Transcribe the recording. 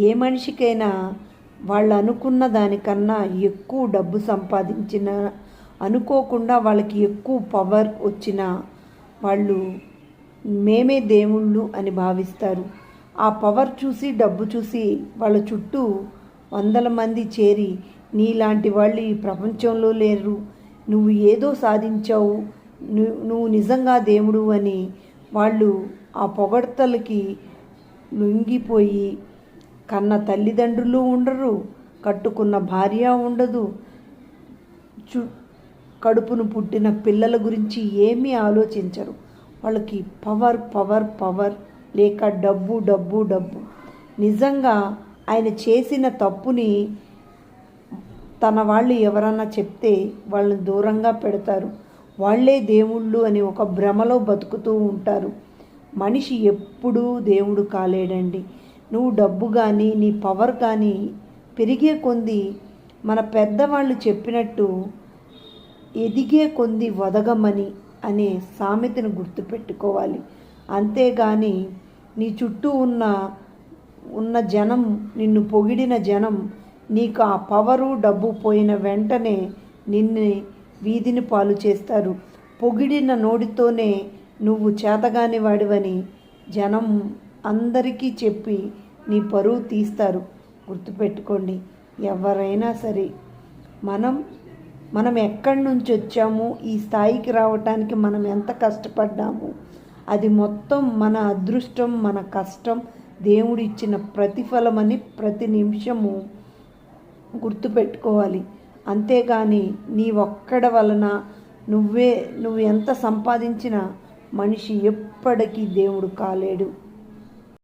ఏ మనిషికైనా వాళ్ళు అనుకున్న దానికన్నా ఎక్కువ డబ్బు సంపాదించిన, అనుకోకుండా వాళ్ళకి ఎక్కువ పవర్ వచ్చిన వాళ్ళు మేమే దేవుళ్ళు అని భావిస్తారు. ఆ పవర్ చూసి, డబ్బు చూసి వాళ్ళ చుట్టూ వందల మంది చేరి నీలాంటి వాళ్ళు ఈ ప్రపంచంలో లేరు, నువ్వు ఏదో సాధించావు, నువ్వు నిజంగా దేవుడు అని వాళ్ళు ఆ పొగడ్తలకి లొంగిపోయి కన్న తల్లిదండ్రులు ఉండరు, కట్టుకున్న భార్య ఉండదు, కడుపును పుట్టిన పిల్లల గురించి ఏమీ ఆలోచించరు. వాళ్ళకి పవర్ పవర్ పవర్ లేక డబ్బు డబ్బు డబ్బు. నిజంగా ఆయన చేసిన తప్పుని తన వాళ్ళు ఎవరన్నా చెప్తే వాళ్ళని దూరంగా పెడతారు. వాళ్ళే దేవుళ్ళు అని ఒక భ్రమలో బతుకుతూ ఉంటారు. మనిషి ఎప్పుడూ దేవుడు కాలేడండి. నువ్వు డబ్బు కానీ నీ పవర్ కానీ పెరిగే కొంది మన పెద్దవాళ్ళు చెప్పినట్టు ఎదిగే కొంది వదగమని అనే సామెతను గుర్తుపెట్టుకోవాలి. అంతేగాని నీ చుట్టూ ఉన్న జనం, నిన్ను పొగిడిన జనం నీకు ఆ పవరు డబ్బు పోయిన వెంటనే నిన్ను వీధిని పాలు చేస్తారు. పొగిడిన నోటితోనే నువ్వు చేతగాని వాడివని జనం అందరికీ చెప్పి నీ పరువు తీస్తారు. గుర్తుపెట్టుకోండి, ఎవరైనా సరే మనం ఎక్కడి నుంచి వచ్చాము, ఈ స్థాయికి రావటానికి మనం ఎంత కష్టపడ్డాము, అది మొత్తం మన అదృష్టం, మన కష్టం, దేవుడు ఇచ్చిన ప్రతిఫలమని ప్రతి నిమిషము గుర్తుపెట్టుకోవాలి. అంతేగాని నీ ఒక్కడ వలన నువ్వు ఎంత సంపాదించినా మనిషి ఎప్పటికీ దేవుడు కాలేడు.